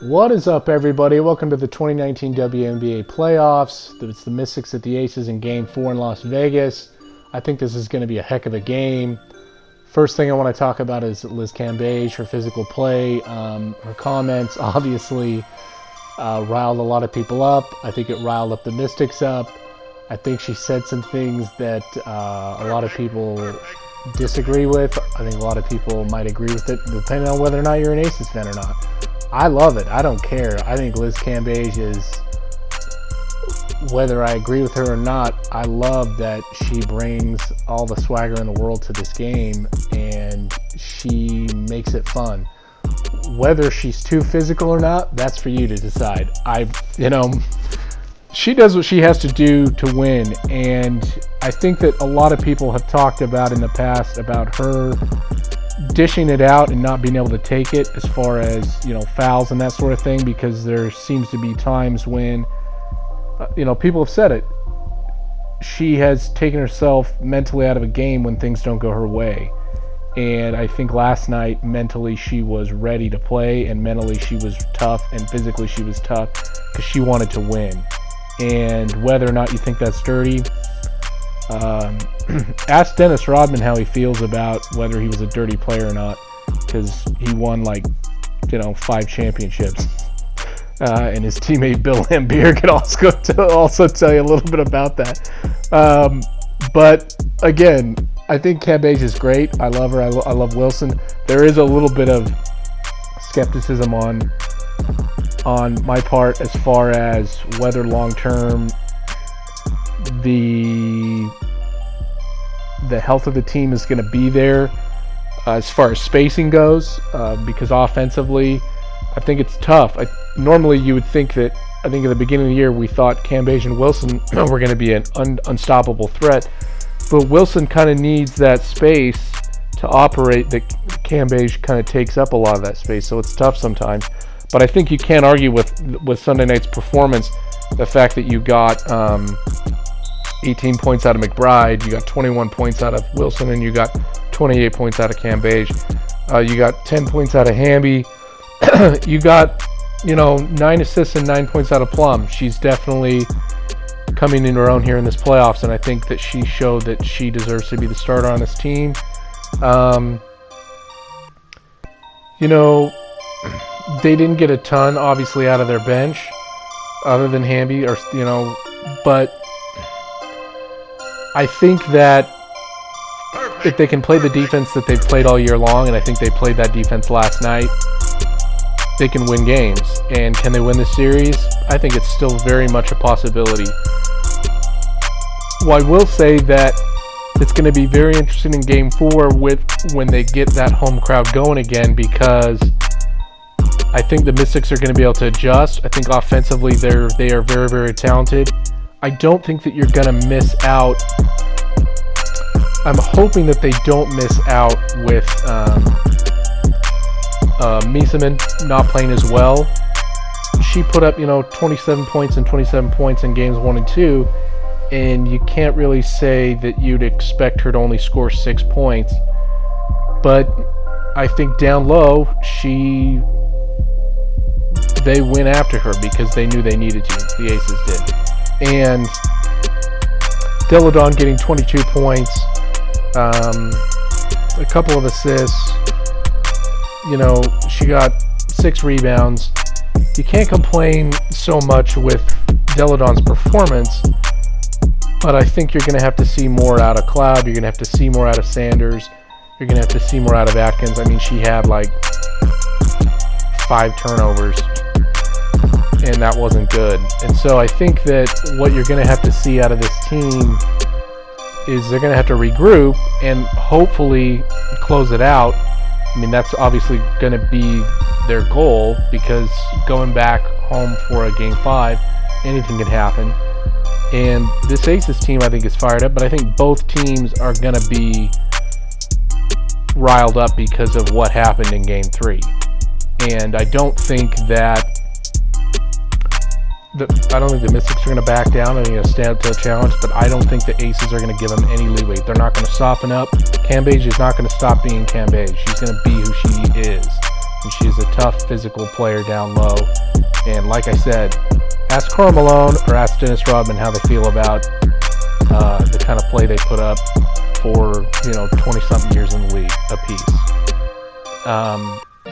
What is up, everybody? Welcome to the 2019 WNBA playoffs. It's the Mystics at the Aces in Game 4 in Las Vegas. I think this is going to be a heck of a game. First thing I want to talk about is Liz Cambage, her physical play. Her comments obviously riled a lot of people up. I think it riled up the Mystics up. I think she said some things that a lot of people disagree with. I think a lot of people might agree with it, depending on whether or not you're an Aces fan or not. I love it. I don't care. I think Liz Cambage is, whether I agree with her or not, I love that she brings all the swagger in the world to this game and she makes it fun. Whether she's too physical or not, that's for you to decide. She does what she has to do to win, and I think that a lot of people have talked about in the past about her dishing it out and not being able to take it as far as, fouls and that sort of thing, because there seems to be times when, people have said it. She has taken herself mentally out of a game when things don't go her way. And I think last night, mentally, she was ready to play, and mentally she was tough, and physically she was tough because she wanted to win. And whether or not you think that's dirty, ask Dennis Rodman how he feels about whether he was a dirty player or not, because he won 5 championships. And his teammate Bill Laimbeer can also tell you a little bit about that. But again, I think Cambage is great. I love her. I love Wilson. There is a little bit of skepticism on my part as far as whether long term the health of the team is going to be there as far as spacing goes, because offensively I think it's tough. Normally you would think that, I think at the beginning of the year we thought Cambage and Wilson were going to be an unstoppable threat, but Wilson kind of needs that space to operate that Cambage kind of takes up a lot of that space, so it's tough sometimes. But I think you can't argue with Sunday night's performance, the fact that you got 18 points out of McBride, you got 21 points out of Wilson, and you got 28 points out of Cambage. You got 10 points out of Hamby. You got, 9 assists and 9 points out of Plum. She's definitely coming in her own here in this playoffs, and I think that she showed that she deserves to be the starter on this team. They didn't get a ton, obviously, out of their bench, other than Hamby, but I think that if they can play the defense that they've played all year long, and I think they played that defense last night, they can win games. And can they win this series? I think it's still very much a possibility. Well, I will say that it's going to be very interesting in Game 4 when they get that home crowd going again, because I think the Mystics are going to be able to adjust. I think offensively they are very, very talented. I don't think that you're going to miss out. I'm hoping that they don't miss out with Miesemann not playing as well. She put up 27 points and 27 points in games 1 and 2, and you can't really say that you'd expect her to only score 6 points. But I think down low they went after her because they knew they needed to. The Aces did. And Deladon getting 22 points, a couple of assists, she got 6 rebounds. You can't complain so much with Deladon's performance, but I think you're going to have to see more out of Cloud. You're going to have to see more out of Sanders. You're going to have to see more out of Atkins. I mean, she had 5 turnovers, and that wasn't good. And so I think that what you're going to have to see out of this team is they're going to have to regroup and hopefully close it out. I mean, that's obviously going to be their goal, because going back home for a Game 5, anything can happen. And this Aces team, I think, is fired up, but I think both teams are going to be riled up because of what happened in Game 3. And I don't think that the Mystics are going to back down and going to stand up to a challenge, but I don't think the Aces are going to give them any leeway. They're not going to soften up. Cambage is not going to stop being Cambage. She's going to be who she is. and she is a tough physical player down low. And like I said, ask Karl Malone or ask Dennis Rodman how they feel about the kind of play they put up for 20-something years in the league apiece.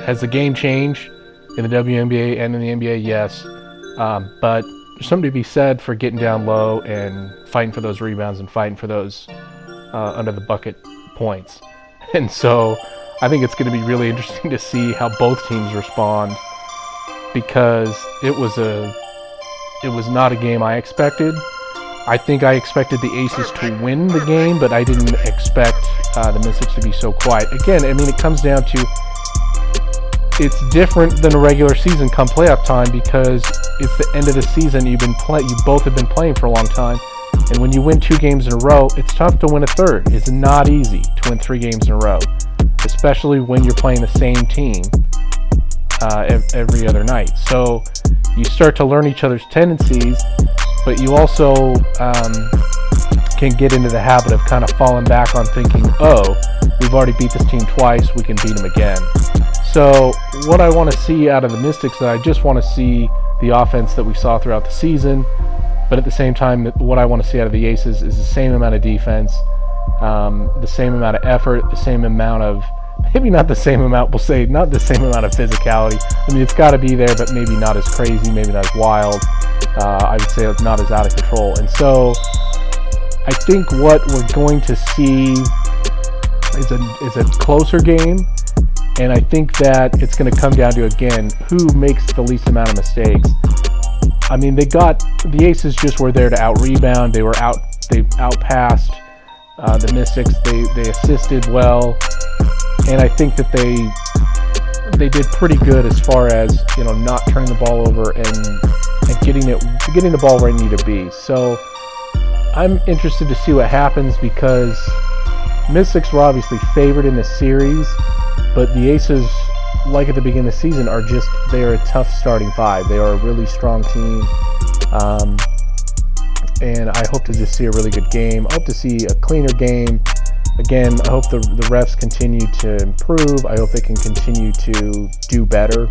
Has the game changed in the WNBA and in the NBA? Yes, but there's something to be said for getting down low and fighting for those rebounds and fighting for those under the bucket points. And so I think it's going to be really interesting to see how both teams respond, because it was not a game I expected. I think I expected the Aces to win the game, but I didn't expect the Mystics to be so quiet. Again, I mean, it comes down to, it's different than a regular season come playoff time, because it's the end of the season. You both have been playing for a long time, and when you win 2 games in a row, it's tough to win a third. It's not easy to win 3 games in a row, especially when you're playing the same team every other night. So you start to learn each other's tendencies, but you also can get into the habit of kind of falling back on thinking, oh, we've already beat this team twice, we can beat them again. So what I want to see out of the Mystics, I just want to see the offense that we saw throughout the season, but at the same time, what I want to see out of the Aces is the same amount of defense, the same amount of effort, the same amount of, maybe not the same amount, we'll say not the same amount of physicality. I mean, it's got to be there, but maybe not as crazy, maybe not as wild. I would say it's not as out of control. And so I think what we're going to see is a closer game, and I think that it's going to come down to, again, who makes the least amount of mistakes. I mean, the Aces just were there to out-rebound. They out-passed the Mystics. They assisted well, and I think that they did pretty good as far as, not turning the ball over and getting the ball where it needed to be. So I'm interested to see what happens, because Mystics were obviously favored in this series, but the Aces, like at the beginning of the season, they are a tough starting 5. They are a really strong team, and I hope to just see a really good game. I hope to see a cleaner game. Again, I hope the refs continue to improve. I hope they can continue to do better.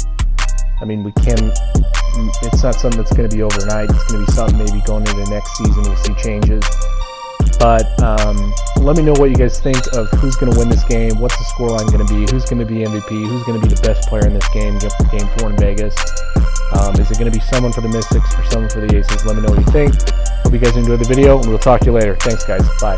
I mean, it's not something that's going to be overnight. It's going to be something maybe going into the next season we'll see changes. But let me know what you guys think of who's going to win this game, what's the scoreline going to be, who's going to be MVP, who's going to be the best player in this game, game 4 in Vegas. Is it going to be someone for the Mystics or someone for the Aces? Let me know what you think. Hope you guys enjoyed the video, and we'll talk to you later. Thanks, guys. Bye.